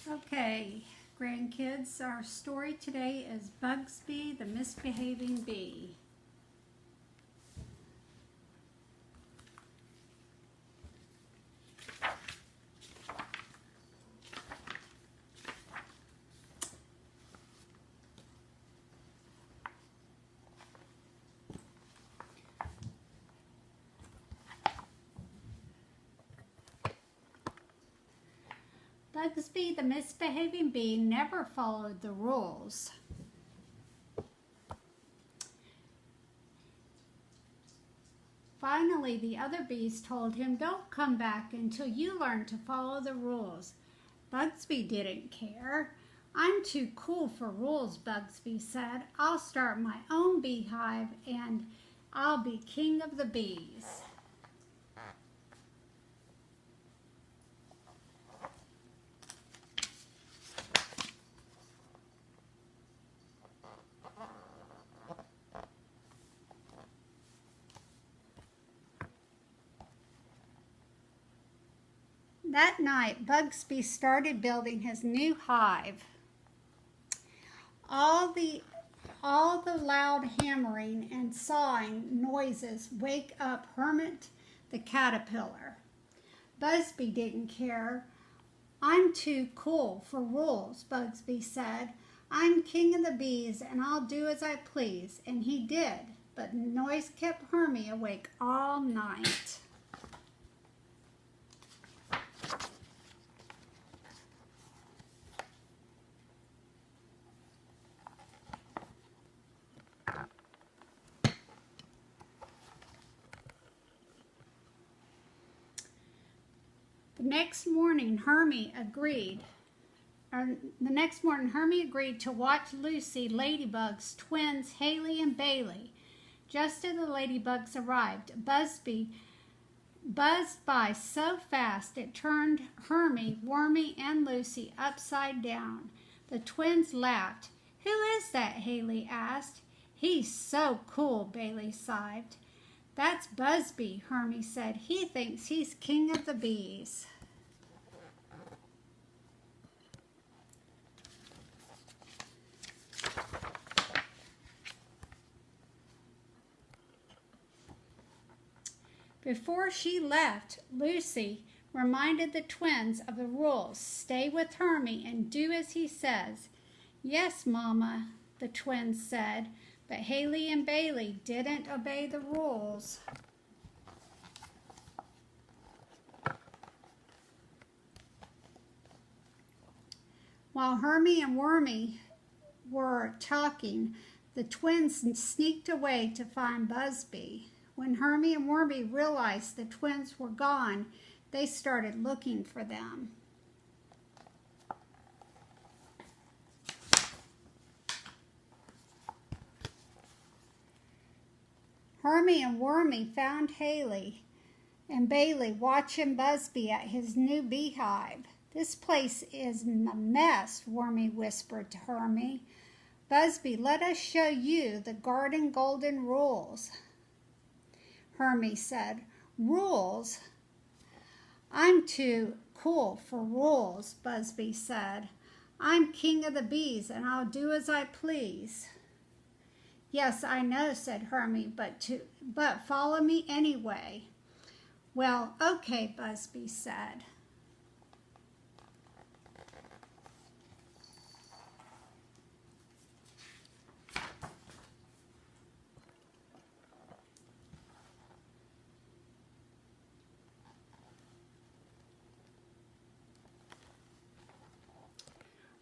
Okay, grandkids, our story today is Buzby, the misbehaving bee. Buzby, the misbehaving bee, never followed the rules. Finally, the other bees told him, "Don't come back until you learn to follow the rules." Buzby didn't care. "I'm too cool for rules," Buzby said. "I'll start my own beehive and I'll be king of the bees." That night, Buzby started building his new hive. All the loud hammering and sawing noises wake up Hermit the caterpillar. Buzby didn't care. "I'm too cool for rules," Buzby said. "I'm king of the bees and I'll do as I please." And he did, but the noise kept Hermie awake all night. The next morning, Hermie agreed to watch Lucy Ladybug's twins, Haley and Bailey. Just as the ladybugs arrived, Buzby buzzed by so fast it turned Hermie, Wormy, and Lucy upside down. The twins laughed. "Who is that?" Haley asked. "He's so cool," Bailey sighed. "That's Buzby," Hermie said. "He thinks he's king of the bees." Before she left, Lucy reminded the twins of the rules. "Stay with Hermie and do as he says." "Yes, Mama," the twins said, but Haley and Bailey didn't obey the rules. While Hermie and Wormy were talking, the twins sneaked away to find Buzby. When Hermie and Wormy realized the twins were gone, they started looking for them. Hermie and Wormy found Haley and Bailey watching Buzby at his new beehive. "This place is a mess," Wormy whispered to Hermie. "Buzby, let us show you the garden golden rules." Hermie said. "Rules? I'm too cool for rules," Buzby said. "I'm king of the bees and I'll do as I please." "Yes, I know," said Hermie, but follow me anyway." "Well, okay," Buzby said.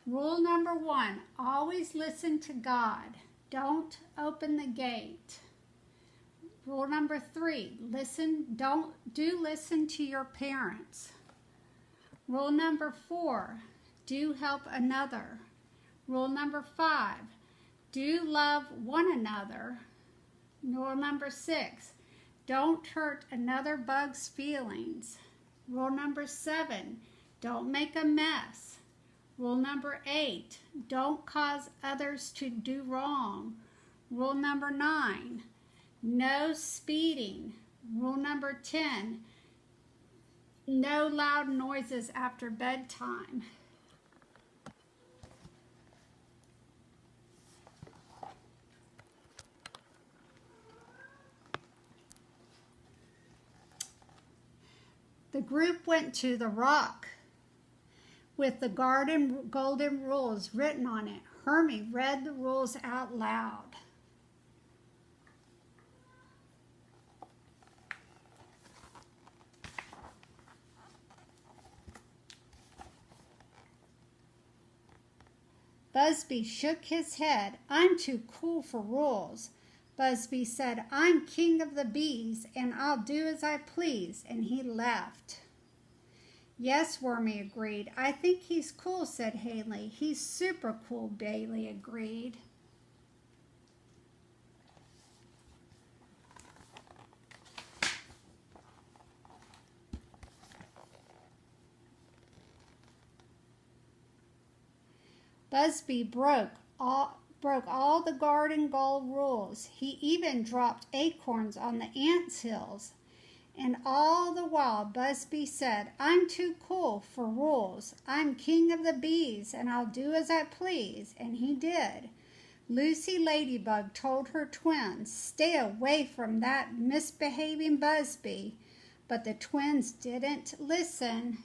Rule number 1, always listen to God. Don't open the gate. Rule number 3, listen to your parents. Rule number 4, do help another. Rule number 5, do love one another. Rule number 6, don't hurt another bug's feelings. Rule number 7, don't make a mess. Rule number 8, don't cause others to do wrong. Rule number 9, no speeding. Rule number 10, no loud noises after bedtime. The group went to the rock with the garden golden rules written on it. Hermie read the rules out loud. Buzby shook his head. I'm too cool for rules. Buzby said, I'm king of the bees, and I'll do as I please, and he left. Yes, Wormy agreed. I think he's cool, said Haley. He's super cool, Bailey agreed. Buzby broke all the garden goal rules. He even dropped acorns on the ants' hills. And all the while Buzby said, I'm too cool for rules. I'm king of the bees, and I'll do as I please. And he did. Lucy Ladybug told her twins, stay away from that misbehaving Buzby. But the twins didn't listen.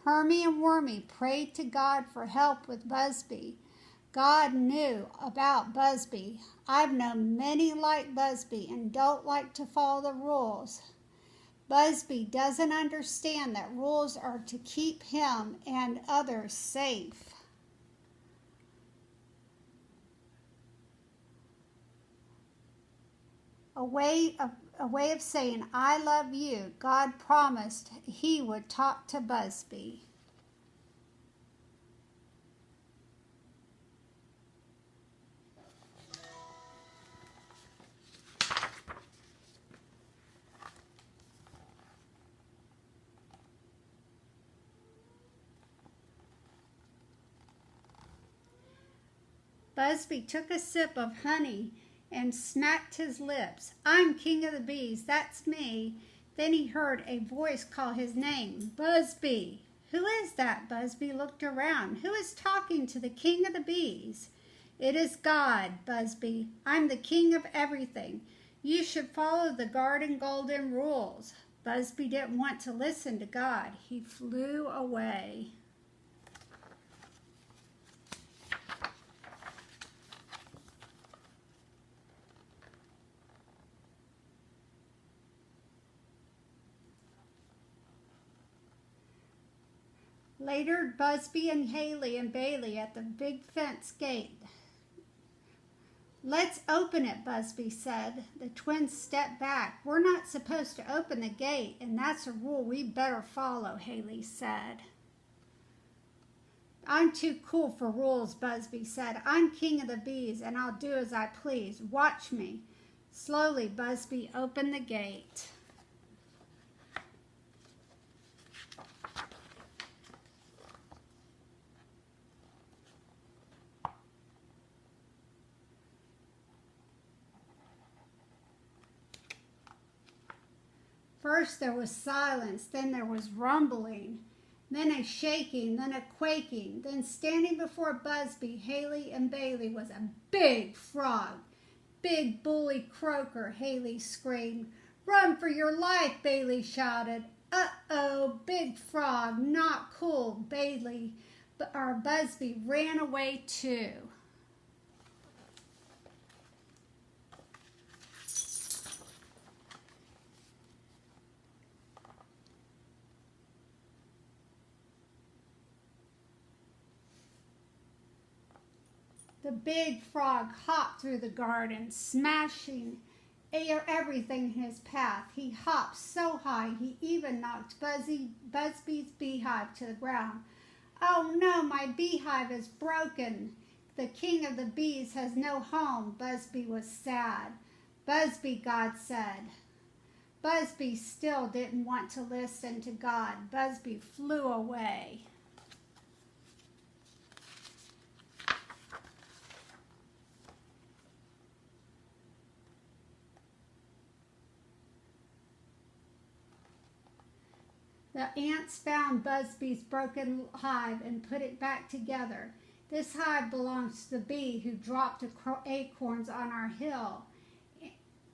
Hermie and Wormy prayed to God for help with Buzby. God knew about Buzby. I've known many like Buzby and don't like to follow the rules. Buzby doesn't understand that rules are to keep him and others safe. A way of saying, I love you. God promised he would talk to Buzby. Buzby took a sip of honey and smacked his lips. I'm king of the bees, that's me. Then he heard a voice call his name, Buzby. Who is that? Buzby looked around. Who is talking to the king of the bees? It is God, Buzby. I'm the king of everything. You should follow the garden golden rules. Buzby didn't want to listen to God. He flew away. Later, Buzby and Haley and Bailey at the big fence gate. Let's open it, Buzby said. The twins stepped back. We're not supposed to open the gate, and that's a rule we better follow, Haley said. I'm too cool for rules, Buzby said. I'm king of the bees, and I'll do as I please. Watch me. Slowly, Buzby opened the gate. First there was silence, then there was rumbling, then a shaking, then a quaking. Then standing before Buzby, Haley, and Bailey was a big frog. Big bully croaker, Haley screamed. Run for your life, Bailey shouted. Uh-oh, big frog, not cool. Buzby ran away too. The big frog hopped through the garden, smashing everything in his path. He hopped so high, he even knocked Buzby's beehive to the ground. Oh no, my beehive is broken. The king of the bees has no home. Buzby was sad. Buzby, God said. Buzby still didn't want to listen to God. Buzby flew away. The ants found Buzby's broken hive and put it back together. This hive belongs to the bee who dropped acorns on our hill,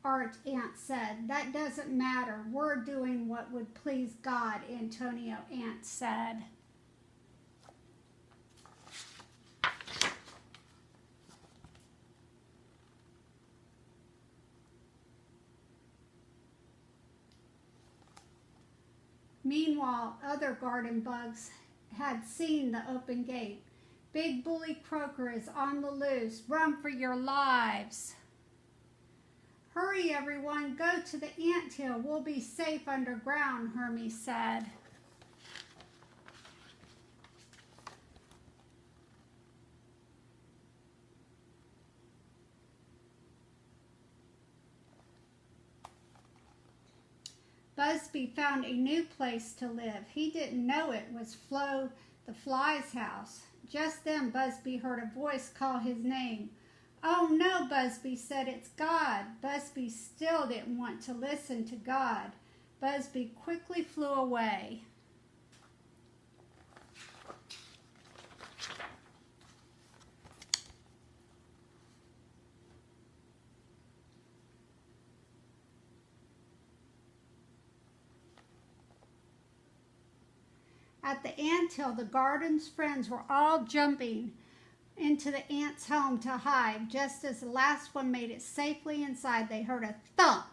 Art Ant said. That doesn't matter. We're doing what would please God, Antonio Ant said. Meanwhile, other garden bugs had seen the open gate. Big Bully Croaker is on the loose. Run for your lives. Hurry, everyone. Go to the anthill. We'll be safe underground, Hermie said. Buzby found a new place to live. He didn't know it was Flo the Fly's house. Just then, Buzby heard a voice call his name. Oh no, Buzby said, it's God. Buzby still didn't want to listen to God. Buzby quickly flew away. At the anthill, the garden's friends were all jumping into the ant's home to hide. Just as the last one made it safely inside, they heard a thump.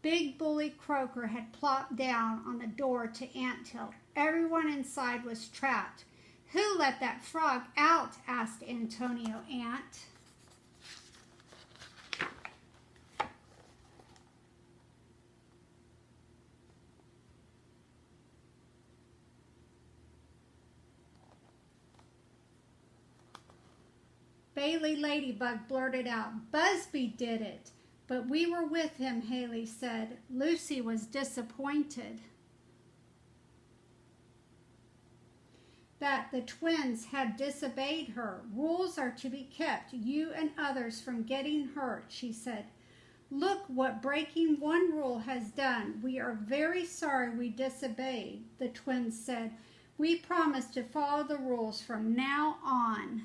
Big Bully Croaker had plopped down on the door to anthill. Everyone inside was trapped. Who let that frog out? Asked Antonio Ant. Bailey Ladybug blurted out, Buzby did it. But we were with him, Haley said. Lucy was disappointed that the twins had disobeyed her. Rules are to be kept, you and others from getting hurt, she said. Look what breaking one rule has done. We are very sorry we disobeyed, the twins said. We promise to follow the rules from now on.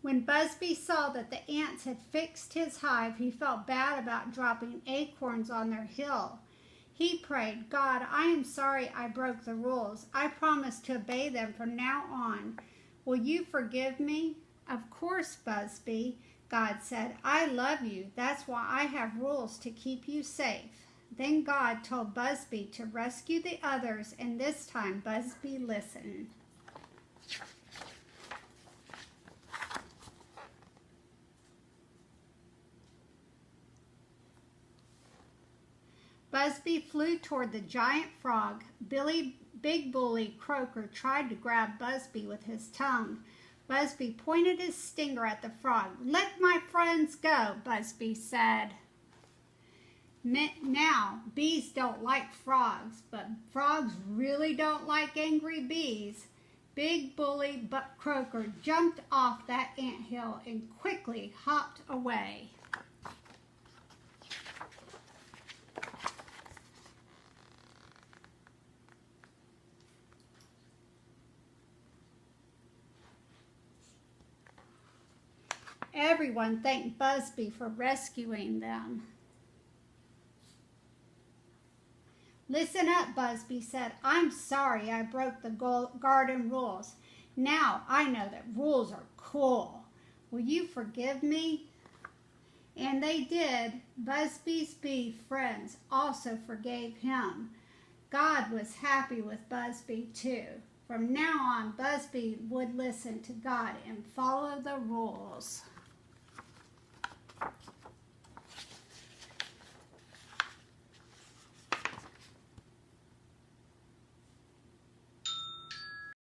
When Buzby saw that the ants had fixed his hive, he felt bad about dropping acorns on their hill. He prayed, God, I am sorry I broke the rules. I promise to obey them from now on. Will you forgive me? Of course, Buzby, God said. I love you. That's why I have rules to keep you safe. Then God told Buzby to rescue the others, and this time Buzby listened. Buzby flew toward the giant frog. Big Bully Croaker tried to grab Buzby with his tongue. Buzby pointed his stinger at the frog. Let my friends go, Buzby said. Now, bees don't like frogs, but frogs really don't like angry bees. Big Bully Croaker jumped off that anthill and quickly hopped away. Everyone thanked Buzby for rescuing them. Listen up, Buzby said. I'm sorry I broke the garden rules. Now I know that rules are cool. Will you forgive me? And they did. Buzby's bee friends also forgave him. God was happy with Buzby too. From now on, Buzby would listen to God and follow the rules.